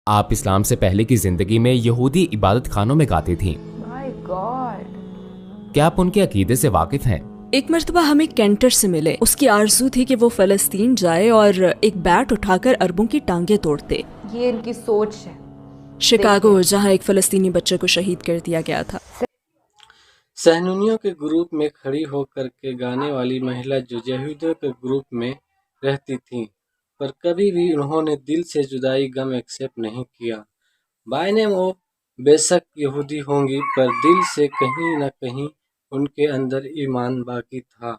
آپ اسلام سے پہلے کی زندگی میں یہودی عبادت خانوں میں گاتی تھیں. کیا آپ ان کے عقیدے سے واقف ہیں؟ ایک مرتبہ ہمیں کینٹر سے ملے. اس کی آرزو تھی کہ وہ فلسطین جائے اور ایک بیٹ اٹھا کر اربوں کی ٹانگیں توڑتے. یہ ان کی سوچ ہے. شکاگو جہاں ایک فلسطینی بچے کو شہید کر دیا گیا تھا. صہیونیوں کے گروپ میں کھڑی ہو کر کے گانے والی مہیلا جو یہودیوں کے گروپ میں رہتی تھیں، پر کبھی بھی انہوں نے دل سے جدائی غم ایکسپٹ نہیں کیا. بائی نیم وہ بے شک یہودی ہوں گی، پر دل سے کہیں نہ کہیں ان کے اندر ایمان باقی تھا،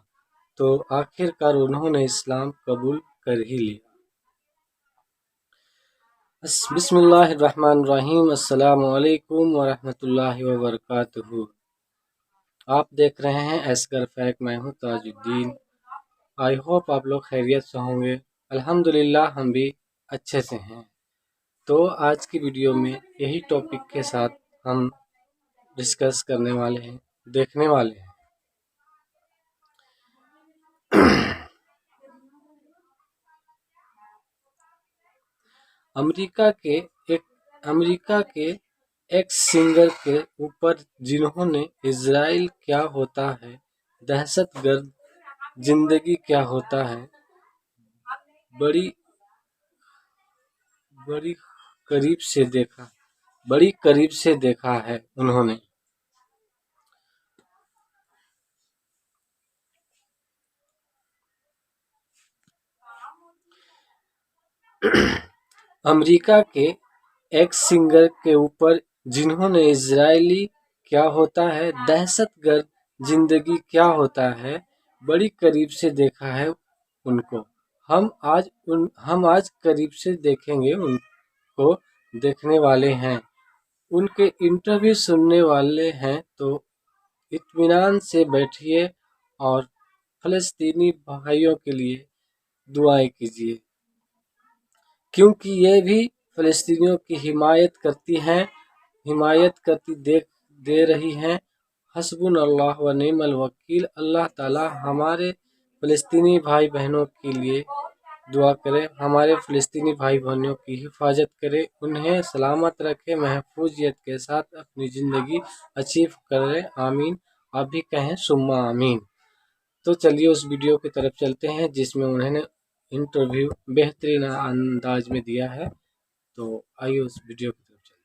تو آخر کار انہوں نے اسلام قبول کر ہی لیا. بسم اللہ الرحمن الرحیم. السلام علیکم ورحمۃ اللہ وبرکاتہ. آپ دیکھ رہے ہیں ایسگر فیک. میں ہوں تاج الدین. آئی ہوپ آپ لوگ خیریت سے ہوں گے. الحمدللہ ہم بھی اچھے سے ہیں. تو آج کی ویڈیو میں یہی ٹاپک کے ساتھ ہم ڈسکس کرنے والے ہیں، دیکھنے والے ہیں. امریکہ کے ایک سنگر کے اوپر جنہوں نے اسرائیل کیا ہوتا ہے، دہشت گرد زندگی کیا ہوتا ہے، بڑی قریب سے دیکھا ہے. انہوں نے امریکہ کے ایک سنگر کے اوپر جنہوں نے اسرائیلی کیا ہوتا ہے، دہشت گرد زندگی کیا ہوتا ہے، بڑی قریب سے دیکھا ہے ان کو. ہم آج قریب سے دیکھیں گے، ان کو دیکھنے والے ہیں، ان کے انٹرویو سننے والے ہیں. تو اطمینان سے بیٹھیے اور فلسطینی بھائیوں کے لیے دعائیں کیجیے، کیونکہ یہ بھی فلسطینیوں کی حمایت کرتی دے رہی ہیں. حسبنا اللہ و نعم الوکیل. اللہ تعالی ہمارے فلسطینی بھائی بہنوں کے لیے دعا کرے، ہمارے فلسطینی بھائی بہنوں کی حفاظت کرے، انہیں سلامت رکھے، محفوظیت کے ساتھ اپنی زندگی اچیو کرے. آمین. آپ بھی کہیں ثم آمین. تو چلیے اس ویڈیو کی طرف چلتے ہیں جس میں انہوں نے انٹرویو بہترین انداز میں دیا ہے. تو آئیے اس ویڈیو کی طرف چلتے ہیں.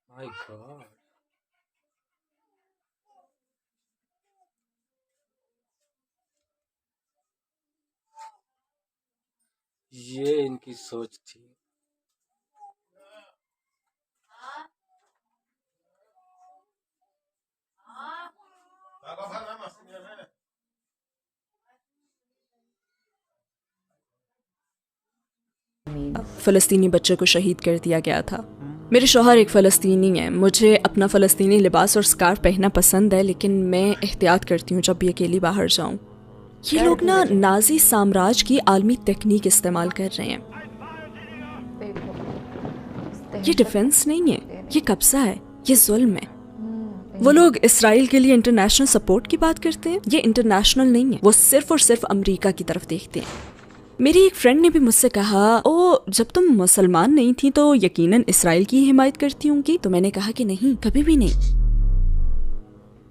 مائی گاڈ. یہ ان کی سوچ تھی. فلسطینی بچے کو شہید کر دیا گیا تھا. میرے شوہر ایک فلسطینی ہیں. مجھے اپنا فلسطینی لباس اور سکارف پہننا پسند ہے، لیکن میں احتیاط کرتی ہوں جب بھی اکیلی باہر جاؤں. یہ لوگ نازی سامراج کی عالمی تکنیک استعمال کر رہے ہیں. یہ ڈیفنس نہیں ہے، یہ قبضہ ہے، یہ ظلم ہے. وہ لوگ اسرائیل کے لیے انٹرنیشنل سپورٹ کی بات کرتے ہیں، یہ انٹرنیشنل نہیں ہے. وہ صرف اور صرف امریکہ کی طرف دیکھتے ہیں. میری ایک فرینڈ نے بھی مجھ سے کہا، جب تم مسلمان نہیں تھی تو یقیناً اسرائیل کی حمایت کرتی ہوں گی. تو میں نے کہا کہ نہیں، کبھی بھی نہیں.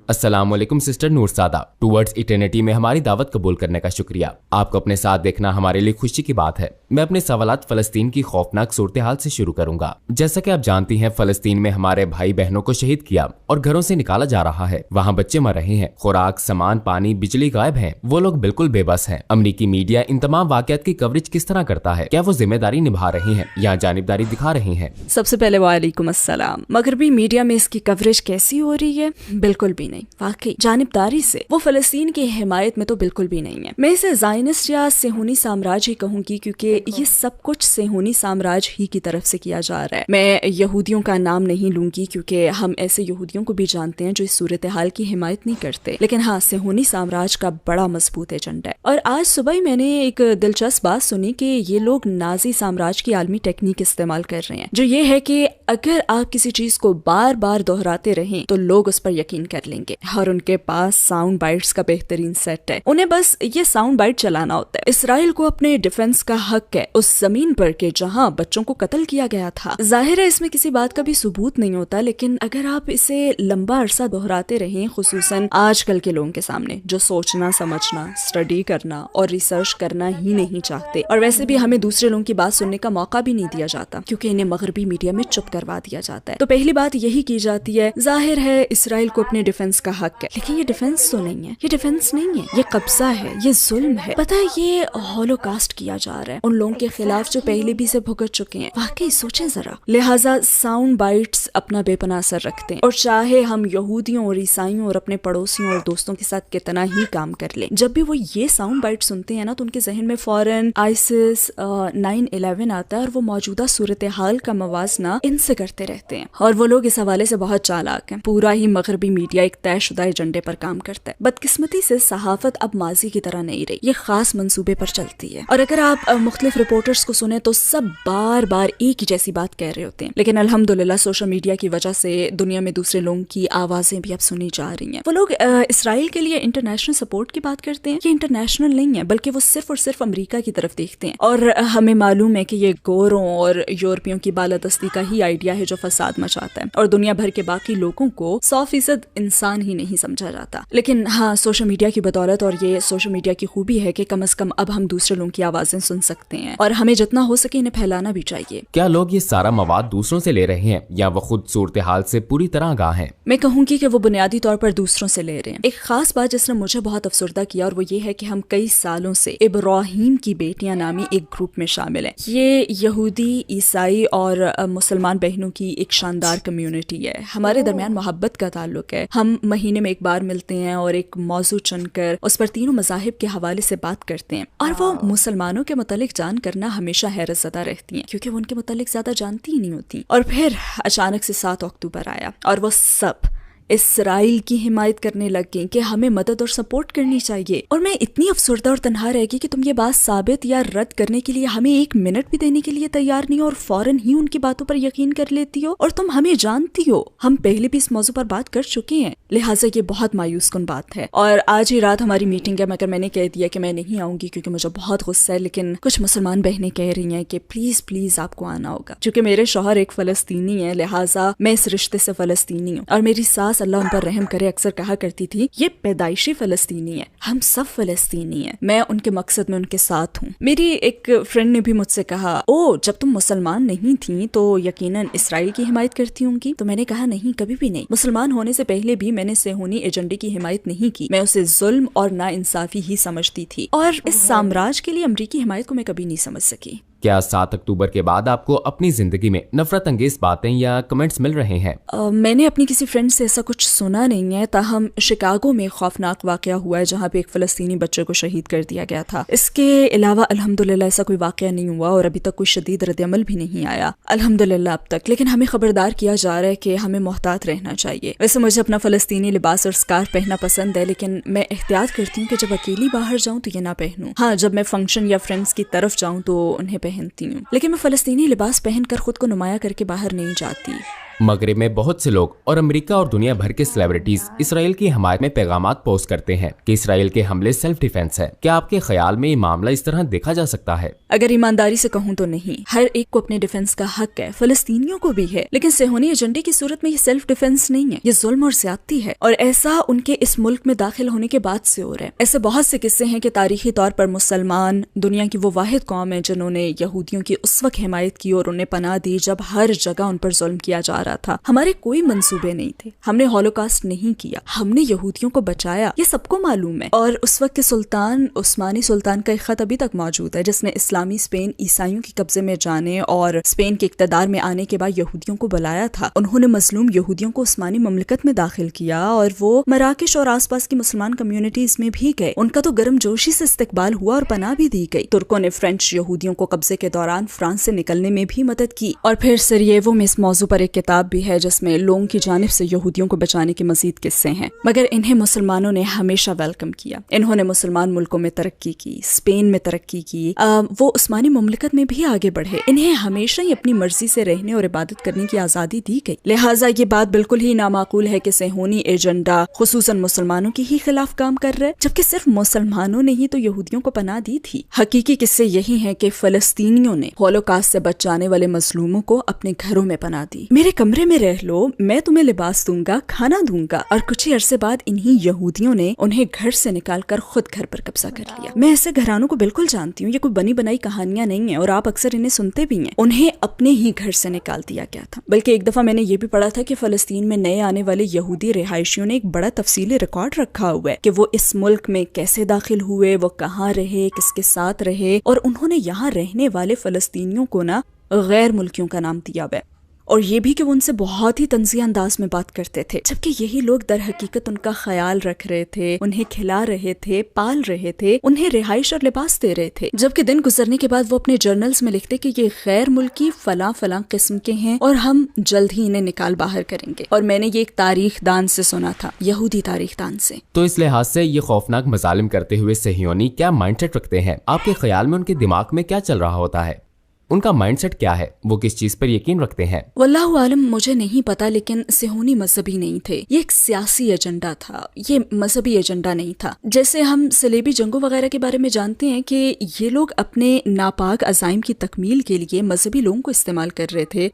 السلام علیکم سسٹر نور سادہ. ٹورڈز ایٹرنیٹی میں ہماری دعوت قبول کرنے کا شکریہ. آپ کو اپنے ساتھ دیکھنا ہمارے لیے خوشی کی بات ہے. میں اپنے سوالات فلسطین کی خوفناک صورتحال سے شروع کروں گا. جیسا کہ آپ جانتی ہیں، فلسطین میں ہمارے بھائی بہنوں کو شہید کیا اور گھروں سے نکالا جا رہا ہے. وہاں بچے مر رہے ہیں، خوراک، سامان، پانی، بجلی غائب ہے. وہ لوگ بالکل بے بس ہیں. امریکی میڈیا ان تمام واقعات کی کوریج کس طرح کرتا ہے؟ کیا وہ ذمہ داری نبھا رہی ہیں یا جانبداری دکھا رہی ہیں؟ سب سے پہلے وعلیکم السلام. مغربی میڈیا میں اس کی کوریج کیسی ہو رہی ہے؟ بالکل بھی نہیں. واقعی جانبداری سے وہ فلسطین کی حمایت میں تو بالکل بھی نہیں ہے. میں اسے زائنسٹ یا صہیونی سامراج ہی کہوں گی، کیونکہ یہ سب کچھ صہیونی سامراج ہی کی طرف سے کیا جا رہا ہے. میں یہودیوں کا نام نہیں لوں گی کیونکہ ہم ایسے یہودیوں کو بھی جانتے ہیں جو اس صورتحال کی حمایت نہیں کرتے, لیکن ہاں صہیونی سامراج کا بڑا مضبوط ایجنڈا ہے. اور آج صبح ہی میں نے ایک دلچسپ بات سنی کہ یہ لوگ نازی سامراج کی عالمی ٹیکنیک استعمال کر رہے ہیں, جو یہ ہے کہ اگر آپ کسی چیز کو بار بار دہراتے رہیں تو لوگ اس پر یقین کر لیں گے, اور ان کے پاس ساؤنڈ بائٹس کا بہترین سیٹ ہے. انہیں بس یہ ساؤنڈ بائٹ چلانا ہوتا ہے. اسرائیل کو اپنے ڈیفنس کا حق ہے اس زمین پر کہ جہاں بچوں کو قتل کیا گیا تھا. ظاہر ہے اس میں کسی بات کا بھی ثبوت نہیں ہوتا, لیکن اگر آپ اسے لمبا عرصہ دہراتے رہیں, خصوصاً آج کل کے لوگوں کے سامنے جو سوچنا سمجھنا اسٹڈی کرنا اور ریسرچ کرنا ہی نہیں چاہتے, اور ویسے بھی ہمیں دوسرے لوگوں کی بات سننے کا موقع بھی نہیں دیا جاتا کیونکہ انہیں مغربی میڈیا میں چپ کروا دیا جاتا ہے, تو پہلی بات یہی کی جاتی ہے ظاہر ہے اسرائیل کو اپنے ڈیفنس کا حق ہے. لیکن یہ ڈیفنس تو نہیں ہے, یہ ڈیفنس نہیں ہے, یہ قبضہ ہے, یہ ظلم ہے. پتہ ہے یہ ہولوکاسٹ کیا جا رہا ہے ان لوگوں کے خلاف جو پہلے بھی سے بھگت چکے ہیں. واقعی سوچیں ذرا. لہٰذا ساؤنڈ بائٹس اپنا بے پناہ اثر رکھتے ہیں, اور چاہے ہم یہودیوں اور عیسائیوں اور اپنے پڑوسیوں اور دوستوں کے ساتھ کتنا ہی کام کر لیں, جب بھی وہ یہ ساؤنڈ بائٹ سنتے ہیں نا تو ان کے ذہن میں فوراً آئسس 9/11 آتا ہے, اور وہ موجودہ صورتحال کا موازنہ ان سے کرتے رہتے ہیں. اور وہ لوگ اس حوالے سے بہت چالاک ہیں. پورا ہی مغربی میڈیا ایک طے شدہ ایجنڈے پر کام کرتا ہے. بدقسمتی سے صحافت اب ماضی کی طرح نہیں رہی, یہ خاص منصوبے پر چلتی ہے. اور اگر آپ مختلف رپورٹرز کو سنیں تو سب بار بار ایک ہی جیسی بات کہہ رہے ہوتے ہیں, لیکن الحمدللہ سوشل میڈیا کی وجہ سے دنیا میں دوسرے لوگوں کی آوازیں بھی اب سنی جا رہی ہیں. وہ لوگ اسرائیل کے لیے انٹرنیشنل سپورٹ کی بات کرتے ہیں, یہ انٹرنیشنل نہیں ہے بلکہ وہ صرف اور صرف امریکہ کی طرف دیکھتے ہیں. اور ہمیں معلوم ہے کہ یہ گوروں اور یورپیوں کی بالادستی کا ہی آئیڈیا ہے جو فساد مچاتا ہے, اور دنیا بھر کے باقی لوگوں کو 100% انسان ہی نہیں سمجھا جاتا. لیکن ہاں سوشل میڈیا کی بدولت, اور یہ سوشل میڈیا کی خوبی ہے کہ کم از کم اب ہم دوسرے لوگوں کی آوازیں سن سکتے ہیں, اور ہمیں جتنا ہو سکے انہیں پھیلانا بھی چاہیے. کیا لوگ یہ سارا مواد دوسروں سے لے رہے ہیں یا وہ خود صورتحال سے پوری طرح آگاہ ہیں؟ میں کہوں گی کہ وہ بنیادی طور پر دوسروں سے لے رہے ہیں. ایک خاص بات جس نے مجھے بہت افسردہ کیا اور وہ یہ ہے کہ ہم کئی سالوں سے ابراہیم کی بیٹیاں نامی ایک گروپ میں شامل ہیں. یہ یہودی, عیسائی اور مسلمان بہنوں کی ایک شاندار کمیونٹی ہے. ہمارے درمیان محبت کا تعلق ہے. ہم مہینے میں ایک بار ملتے ہیں اور ایک موضوع چن کر اس پر تینوں مذاہب کے حوالے سے بات کرتے ہیں, اور وہ مسلمانوں کے متعلق جان کرنا ہمیشہ حیرت زدہ رہتی ہیں کیونکہ وہ ان کے متعلق زیادہ جانتی ہی نہیں ہوتی. اور پھر اچانک سے 7 اکتوبر آیا اور وہ سب اسرائیل کی حمایت کرنے لگ گئیں کہ ہمیں مدد اور سپورٹ کرنی چاہیے. اور میں اتنی افسردہ اور تنہا رہ گئی کہ تم یہ بات ثابت یا رد کرنے کے لیے ہمیں 1 منٹ بھی دینے کے لیے تیار نہیں ہو, اور فوراً ہی ان کی باتوں پر یقین کر لیتی ہو. اور تم ہمیں جانتی ہو, ہم پہلے بھی اس موضوع پر بات کر چکے ہیں, لہٰذا یہ بہت مایوس کن بات ہے. اور آج ہی رات ہماری میٹنگ ہے, مگر میں نے کہہ دیا کہ میں نہیں آؤں گی کیونکہ مجھے بہت غصہ ہے, لیکن کچھ مسلمان بہنیں کہہ رہی ہیں کہ پلیز پلیز آپ کو آنا ہوگا. چونکہ میرے شوہر ایک فلسطینی ہے, لہٰذا میں اس رشتے سے فلسطینی ہوں, اور میری ساس اللہ ان پر رحم اکثر کہا کرتی تھی یہ پیدائشی فلسطینی ہے, ہم سب فلسطینی ہیں, میں ان کے مقصد میں ان کے ساتھ ہوں. میری ایک فرینڈ نے بھی مجھ سے کہا او جب تم مسلمان نہیں تھیں تو یقیناً اسرائیل کی حمایت کرتی ہوں گی. تو میں نے کہا نہیں, کبھی بھی نہیں. مسلمان ہونے سے پہلے بھی میں نے صہیونی ایجنڈے کی حمایت نہیں کی, میں اسے ظلم اور ناانصافی ہی سمجھتی تھی, اور اس سامراج کے لیے امریکی حمایت کو میں کبھی نہیں سمجھ سکی. کیا 7 اکتوبر کے بعد آپ کو اپنی زندگی میں نفرت انگیز باتیں یا کمنٹس مل رہے ہیں؟ میں نے اپنی کسی فرینڈ سے ایسا کچھ سنا نہیں ہے, تاہم شکاگو میں خوفناک واقعہ ہوا ہے جہاں پہ ایک فلسطینی بچے کو شہید کر دیا گیا تھا. اس کے علاوہ الحمدللہ ایسا کوئی واقعہ نہیں ہوا, اور ابھی تک کوئی شدید رد عمل بھی نہیں آیا الحمدللہ اب تک. لیکن ہمیں خبردار کیا جا رہا ہے کہ ہمیں محتاط رہنا چاہیے. ویسے مجھے اپنا فلسطینی لباس اور اسکارف پہننا پسند ہے, لیکن میں احتیاط کرتی ہوں کہ جب اکیلی باہر جاؤں تو یہ نہ پہنوں. ہاں جب میں فنکشن یا فرینڈس کی طرف جاؤں تو انہیں پہنتی ہوں, لیکن میں فلسطینی لباس پہن کر خود کو نمایاں کر کے باہر نہیں جاتی. مغرب میں بہت سے لوگ اور امریکہ اور دنیا بھر کے سیلیبریٹیز اسرائیل کی حمایت میں پیغامات پوسٹ کرتے ہیں کہ اسرائیل کے حملے سیلف ڈیفenس ہے. کیا آپ کے خیال میں یہ معاملہ اس طرح دیکھا جا سکتا ہے؟ اگر ایمانداری سے کہوں تو نہیں. ہر ایک کو اپنے ڈیفنس کا حق ہے, فلسطینیوں کو بھی ہے, لیکن صہیونی ایجنڈے کی صورت میں یہ سیلف ڈیفنس نہیں ہے, یہ ظلم اور زیادتی ہے, اور ایسا ان کے اس ملک میں داخل ہونے کے بعد سے ہو رہا ہے. ایسے بہت سے قصے ہیں کہ تاریخی طور پر مسلمان دنیا کی وہ واحد قوم ہے جنہوں نے یہودیوں کی اس وقت حمایت کی اور انہیں پناہ دی جب ہر جگہ ان پر ظلم کیا جا رہا تھا. ہمارے کوئی منصوبے نہیں تھے, ہم نے ہولوکاسٹ نہیں کیا, ہم نے یہودیوں کو بچایا, یہ سب کو معلوم ہے. اور اس وقت کے سلطان, عثمانی سلطان کا ایک خط ابھی تک موجود ہے جس نے اسلامی اسپین عیسائیوں کے قبضے میں جانے اور اسپین کے اقتدار میں آنے کے بعد یہودیوں کو بلایا تھا. انہوں نے مظلوم یہودیوں کو عثمانی مملکت میں داخل کیا اور وہ مراکش اور آس پاس کی مسلمان کمیونٹیز میں بھی گئے. ان کا تو گرم جوشی سے استقبال ہوا اور پناہ بھی دی گئی. ترکوں نے فرینچ یہودیوں کو قبضے کے دوران فرانس سے نکلنے میں بھی مدد کی. اور پھر سریوو میں اس موضوع پر ایک کتاب بھی ہے جس میں لوگوں کی جانب سے یہودیوں کو بچانے کے مزید قصے ہیں. مگر انہیں مسلمانوں نے ہمیشہ ویلکم کیا. انہوں نے مسلمان ملکوں میں ترقی کی, اسپین میں ترقی کی, وہ عثمانی مملکت میں بھی آگے بڑھے. انہیں ہمیشہ ہی اپنی مرضی سے رہنے اور عبادت کرنے کی آزادی دی گئی. لہٰذا یہ بات بالکل ہی نامعقول ہے کہ صہیونی ایجنڈا خصوصاً مسلمانوں کے ہی خلاف کام کر رہے, جبکہ صرف مسلمانوں نے ہی تو یہودیوں کو پناہ دی تھی. حقیقی قصے یہی ہیں کہ فلسطینیوں نے ہولوکاسٹ سے بچ جانے والے مظلوموں کو اپنے گھروں میں پناہ دی. میرے کمرے میں رہ لو, میں تمہیں لباس دوں گا, کھانا دوں گا. اور کچھ ہی عرصے بعد انہی یہودیوں نے انہیں گھر سے نکال کر خود گھر پر قبضہ کر لیا. میں ایسے گھرانوں کو بالکل جانتی ہوں, یہ کوئی بنی بنائی کہانیاں نہیں ہیں اور آپ اکثر انہیں سنتے بھی ہیں. انہیں اپنے ہی گھر سے نکال دیا گیا تھا. بلکہ ایک دفعہ میں نے یہ بھی پڑھا تھا کہ فلسطین میں نئے آنے والے یہودی رہائشیوں نے ایک بڑا تفصیلی ریکارڈ رکھا ہوا ہے کہ وہ اس ملک میں کیسے داخل ہوئے, وہ کہاں رہے, کس کے ساتھ رہے, اور انہوں نے یہاں رہنے والے فلسطینیوں کو غیر ملکیوں کا نام دیا ہوا ہے. اور یہ بھی کہ وہ ان سے بہت ہی طنزیہ انداز میں بات کرتے تھے, جبکہ یہی لوگ در حقیقت ان کا خیال رکھ رہے تھے, انہیں کھلا رہے تھے, پال رہے تھے, انہیں رہائش اور لباس دے رہے تھے. جبکہ دن گزرنے کے بعد وہ اپنے جرنلز میں لکھتے کہ یہ غیر ملکی فلاں فلاں قسم کے ہیں اور ہم جلد ہی انہیں نکال باہر کریں گے. اور میں نے یہ ایک تاریخ دان سے سنا تھا, یہودی تاریخ دان سے. تو اس لحاظ سے یہ خوفناک مظالم کرتے ہوئے صہیونی کیا مائنڈ سیٹ رکھتے ہیں؟ آپ کے خیال میں ان کے دماغ میں کیا چل رہا ہوتا ہے؟ ان کا مائنڈ سیٹ کیا ہے؟ وہ کس چیز پر یقین رکھتے ہیں؟ واللہ عالم, مجھے نہیں پتا, لیکن صہیونی مذہبی نہیں تھے. یہ ایک سیاسی ایجنڈا تھا, یہ مذہبی ایجنڈا نہیں تھا. جیسے ہم صلیبی جنگوں وغیرہ کے بارے میں جانتے ہیں کہ یہ لوگ اپنے ناپاک عزائم کی تکمیل کے لیے مذہبی لوگوں کو استعمال کر رہے تھے.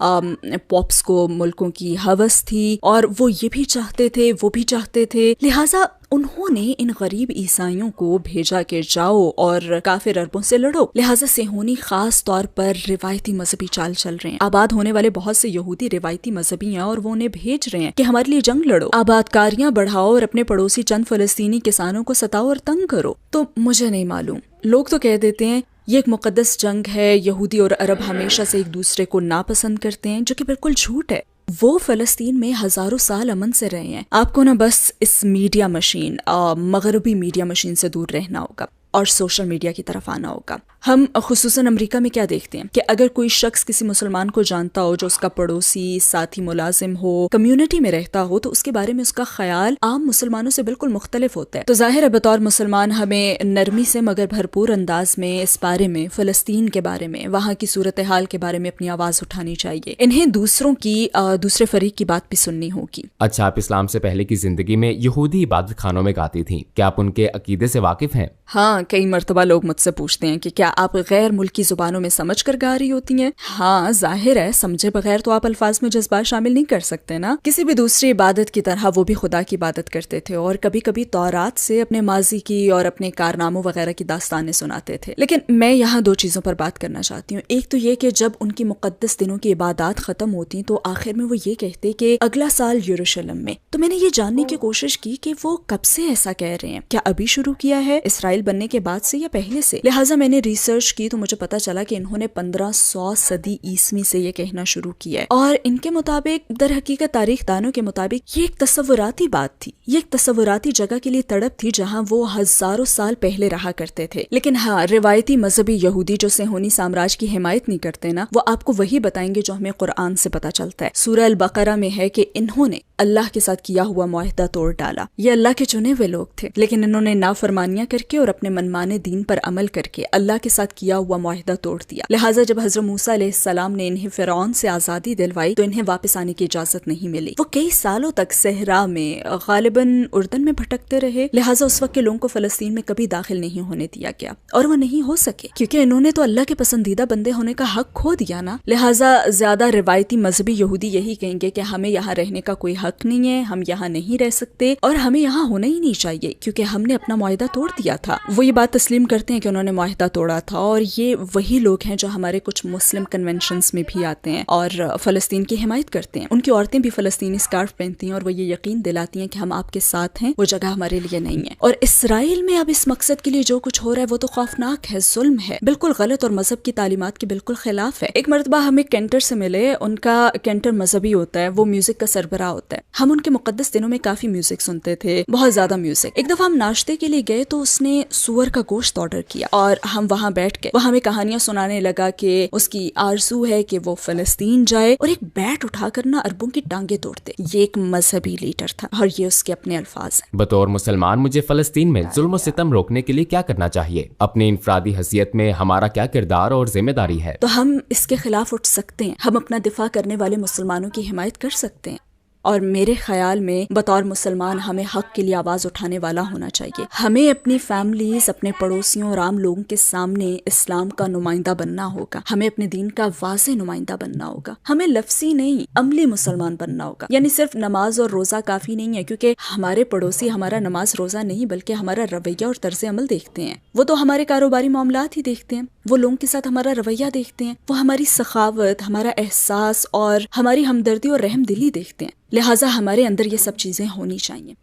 پاپس کو ملکوں کی ہوس تھی اور وہ یہ بھی چاہتے تھے, وہ بھی چاہتے تھے. لہٰذا انہوں نے ان غریب عیسائیوں کو بھیجا کہ جاؤ اور کافر عربوں سے لڑو. لہٰذا صہیونی خاص طور پر روایتی مذہبی چال چل رہے ہیں. آباد ہونے والے بہت سے یہودی روایتی مذہبی ہیں اور وہ انہیں بھیج رہے ہیں کہ ہمارے لیے جنگ لڑو, آباد کاریاں بڑھاؤ اور اپنے پڑوسی چند فلسطینی کسانوں کو ستاؤ اور تنگ کرو. تو مجھے نہیں معلوم, لوگ تو کہہ دیتے ہیں یہ ایک مقدس جنگ ہے, یہودی اور عرب ہمیشہ سے ایک دوسرے کو ناپسند کرتے ہیں, جو کہ بالکل جھوٹ ہے. وہ فلسطین میں ہزاروں سال امن سے رہے ہیں. آپ کو بس اس میڈیا مشین, مغربی میڈیا مشین سے دور رہنا ہوگا اور سوشل میڈیا کی طرف آنا ہوگا. ہم خصوصاً امریکہ میں کیا دیکھتے ہیں کہ اگر کوئی شخص کسی مسلمان کو جانتا ہو جو اس کا پڑوسی, ساتھی, ملازم ہو, کمیونٹی میں رہتا ہو, تو اس کے بارے میں اس کا خیال عام مسلمانوں سے بالکل مختلف ہوتا ہے. تو ظاہر ہے بطور مسلمان ہمیں نرمی سے مگر بھرپور انداز میں اس بارے میں, فلسطین کے بارے میں, وہاں کی صورتحال کے بارے میں اپنی آواز اٹھانی چاہیے. انہیں دوسرے فریق کی بات بھی سننی ہوگی. اچھا, آپ اسلام سے پہلے کی زندگی میں یہودی عبادت خانوں میں گاتی تھیں, کیا آپ ان کے عقیدے سے واقف ہیں؟ ہاں, کئی مرتبہ لوگ مجھ سے پوچھتے ہیں کہ کیا آپ غیر ملکی زبانوں میں سمجھ کر گا رہی ہوتی ہیں. ہاں, ظاہر ہے, سمجھے بغیر تو آپ الفاظ میں جذبات شامل نہیں کر سکتے نا. کسی بھی دوسری عبادت کی طرح وہ بھی خدا کی عبادت کرتے تھے اور کبھی کبھی تورات سے اپنے ماضی کی اور اپنے کارناموں وغیرہ کی داستانیں سناتے تھے. لیکن میں یہاں دو چیزوں پر بات کرنا چاہتی ہوں. ایک تو یہ کہ جب ان کی مقدس دنوں کی عبادات ختم ہوتی تو آخر میں وہ یہ کہتے کہ اگلا سال یروشلم میں. تو میں نے یہ جاننے کی کوشش کی کہ وہ کب سے ایسا کہہ رہے ہیں, کیا ابھی شروع کیا ہے اسرائیل بننے کے بعد سے یا پہلے سے. لہٰذا میں نے ریسرچ کی تو مجھے پتا چلا کہ انہوں نے 1500 صدی عیسوی سے یہ کہنا شروع کیا ہے. اور ان کے مطابق, در حقیقت تاریخ دانوں کے مطابق, یہ ایک تصوراتی بات تھی, یہ ایک تصوراتی جگہ کے لیے تڑپ تھی جہاں وہ ہزاروں سال پہلے رہا کرتے تھے. لیکن ہاں, روایتی مذہبی یہودی جو صہیونی سامراج کی حمایت نہیں کرتے نا, وہ آپ کو وہی بتائیں گے جو ہمیں قرآن سے پتا چلتا ہے. سورہ البقرہ میں ہے کہ انہوں نے اللہ کے ساتھ کیا ہوا معاہدہ توڑ ڈالا. یہ اللہ کے چنے ہوئے لوگ تھے, لیکن انہوں نے نافرمانیاں کر کے اور اپنے منمانے دین پر عمل کر کے اللہ کے ساتھ کیا ہوا معاہدہ توڑ دیا. لہٰذا جب حضرت موسیٰ علیہ السلام نے انہیں فرعون سے آزادی دلوائی تو انہیں واپس آنے کی اجازت نہیں ملی. وہ کئی سالوں تک صحرا میں, غالباً اردن میں بھٹکتے رہے. لہٰذا اس وقت کے لوگوں کو فلسطین میں کبھی داخل نہیں ہونے دیا گیا, اور وہ نہیں ہو سکے کیونکہ انہوں نے تو اللہ کے پسندیدہ بندے ہونے کا حق کھو دیا نا. لہٰذا زیادہ روایتی مذہبی یہودی یہی کہیں گے کہ ہمیں یہاں رہنے کا کوئی حق نہیں ہے, ہم یہاں نہیں رہ سکتے اور ہمیں یہاں ہونا ہی نہیں چاہیے کیونکہ ہم نے اپنا معاہدہ توڑ دیا تھا. وہ یہ بات تسلیم کرتے ہیں کہ انہوں نے معاہدہ توڑا تھا، اور یہ وہی لوگ ہیں جو ہمارے کچھ مسلم کنونشنز میں بھی آتے ہیں اور فلسطین کی حمایت کرتے ہیں. ان کی عورتیں بھی فلسطینی اسکارف پہنتی ہیں اور وہ یہ یقین دلاتی ہیں کہ ہم آپ کے ساتھ ہیں، وہ جگہ ہمارے لیے نہیں ہے. اور اسرائیل میں اب اس مقصد کے لیے جو کچھ ہو رہا ہے وہ تو خوفناک ہے، ظلم ہے، بالکل غلط اور مذہب کی تعلیمات کے بالکل خلاف ہے. ایک مرتبہ ہمیں کینٹر سے ملے، ان کا کینٹر مذہبی ہوتا ہے، وہ میوزک کا سربراہ ہوتا ہے. ہم ان کے مقدس دنوں میں کافی میوزک سنتے تھے، بہت زیادہ میوزک. ایک دفعہ ہم ناشتے کے لیے گئے تو اس نے سور کا گوشت آرڈر کیا اور ہم وہاں بیٹھ کے وہ ہمیں کہانیاں سنانے لگا کہ اس کی آرزو ہے کہ وہ فلسطین جائے اور ایک بیٹ اٹھا کر نا عربوں کی ٹانگیں توڑتے. یہ ایک مذہبی لیڈر تھا اور یہ اس کے اپنے الفاظ ہیں. بطور مسلمان مجھے فلسطین میں ظلم و ستم روکنے کے لیے کیا کرنا چاہیے؟ اپنی انفرادی حیثیت میں ہمارا کیا کردار اور ذمہ داری ہے؟ تو ہم اس کے خلاف اٹھ سکتے ہیں، ہم اپنا دفاع کرنے والے مسلمانوں کی حمایت کر سکتے ہیں. اور میرے خیال میں بطور مسلمان ہمیں حق کے لیے آواز اٹھانے والا ہونا چاہیے. ہمیں اپنی فیملیز، اپنے پڑوسیوں اور عام لوگوں کے سامنے اسلام کا نمائندہ بننا ہوگا. ہمیں اپنے دین کا واضح نمائندہ بننا ہوگا. ہمیں لفظی نہیں، عملی مسلمان بننا ہوگا. یعنی صرف نماز اور روزہ کافی نہیں ہے، کیونکہ ہمارے پڑوسی ہمارا نماز روزہ نہیں بلکہ ہمارا رویہ اور طرز عمل دیکھتے ہیں. وہ تو ہمارے کاروباری معاملات ہی دیکھتے ہیں، وہ لوگوں کے ساتھ ہمارا رویہ دیکھتے ہیں، وہ ہماری سخاوت، ہمارا احساس اور ہماری ہمدردی اور رحم دلی دیکھتے ہیں. لہٰذا ہمارے اندر یہ سب چیزیں ہونی چاہیے.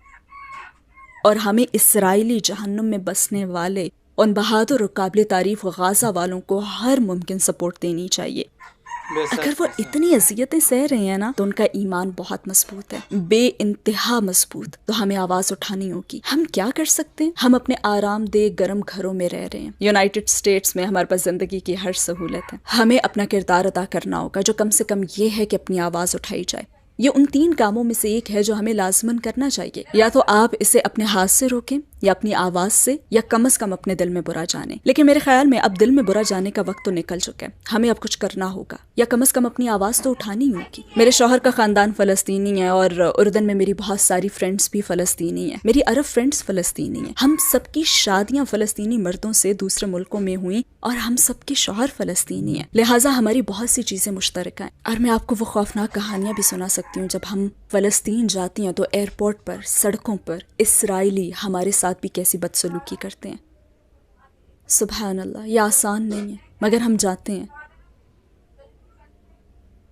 اور ہمیں اسرائیلی جہنم میں بسنے والے ان بہادر اور قابل تعریف غازہ والوں کو ہر ممکن سپورٹ دینی چاہیے. اگر وہ اتنی اذیتیں سہ رہے ہیں نا تو ان کا ایمان بہت مضبوط ہے، بے انتہا مضبوط. تو ہمیں آواز اٹھانی ہوگی. ہم کیا کر سکتے ہیں؟ ہم اپنے آرام دہ گرم گھروں میں رہ رہے ہیں. یونائٹڈ اسٹیٹس میں ہمارے پاس زندگی کی ہر سہولت ہے. ہمیں اپنا کردار ادا کرنا ہوگا، جو کم سے کم یہ ہے کہ اپنی آواز اٹھائی جائے. یہ ان 3 کاموں میں سے ایک ہے جو ہمیں لازماً کرنا چاہیے. یا تو آپ اسے اپنے ہاتھ سے روکیں، یا اپنی آواز سے، یا کم از کم اپنے دل میں برا جانیں. لیکن میرے خیال میں اب دل میں برا جانے کا وقت تو نکل چکا ہے. ہمیں اب کچھ کرنا ہوگا، یا کم از کم اپنی آواز تو اٹھانی ہوگی. میرے شوہر کا خاندان فلسطینی ہے اور اردن میں میری بہت ساری فرینڈز بھی فلسطینی ہیں. میری عرب فرینڈز فلسطینی ہیں. ہم سب کی شادیاں فلسطینی مردوں سے دوسرے ملکوں میں ہوئیں اور ہم سب کے شوہر فلسطینی ہیں. لہٰذا ہماری بہت سی چیزیں مشترکہ ہیں. اور میں آپ کو وہ خوفناک کہانیاں بھی سنا سکتی ہوں. جب ہم فلسطین جاتی ہیں تو ایئرپورٹ پر، سڑکوں پر اسرائیلی ہمارے ساتھ بھی کیسی بدسلوکی کرتے ہیں. سبحان اللہ، یہ آسان نہیں ہے مگر ہم جاتے ہیں.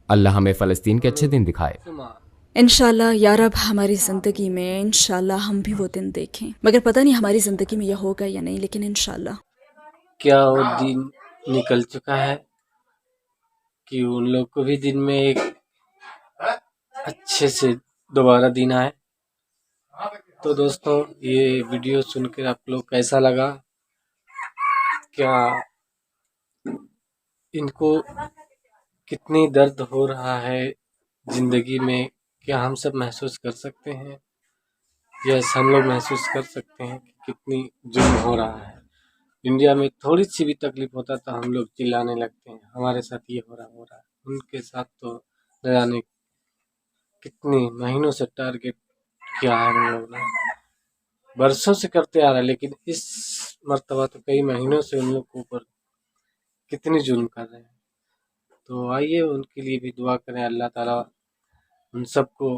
اللہ ہمیں فلسطین کے اچھے دن دکھائے. انشاءاللہ یا رب ہماری زندگی میں انشاءاللہ ہم بھی وہ دن دیکھیں. مگر پتہ نہیں ہماری زندگی میں یہ ہوگا یا نہیں، لیکن انشاءاللہ. کیا وہ دن نکل چکا ہے کہ ان لوگ کو بھی دن میں ایک اچھے سے دوبارہ دن آئے. تو دوستوں، یہ ویڈیو سن کر آپ لوگ کیسا لگا؟ کیا ان کو کتنی درد ہو رہا ہے زندگی میں، کیا ہم سب محسوس کر سکتے ہیں؟ یس، ہم لوگ محسوس کر سکتے ہیں کہ کتنی ظلم ہو رہا ہے. انڈیا میں تھوڑی سی بھی تکلیف ہوتا تو ہم لوگ چلانے لگتے ہیں، ہمارے ساتھ یہ ہو رہا ہے. ان کے ساتھ تو نہ جانے کتنے مہینوں سے ٹارگیٹ کیا ہے ہم لوگ نے، برسوں سے کرتے آ رہا ہے. لیکن اس مرتبہ تو کئی مہینوں سے ان لوگ کے اوپر کتنی ظلم کر رہے ہیں. تو آئیے ان کے لیے بھی دعا کریں، اللہ تعالیٰ ان سب کو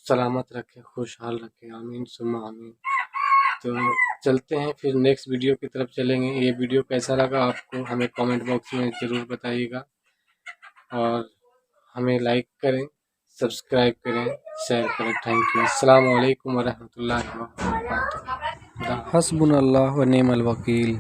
سلامت رکھے، خوشحال رکھے. آمین ثم آمین. تو چلتے ہیں پھر نیکسٹ ویڈیو کی طرف چلیں گے. یہ ویڈیو کیسا لگا آپ کو ہمیں کامنٹ باکس میں ضرور بتائیے گا، اور ہمیں لائک کریں، سبسکرائب کریں، شیئر کریں. Thank you. السلام علیکم ورحمۃ اللہ وبرکاتہ. حسبنا اللہ و نعم الوکیل.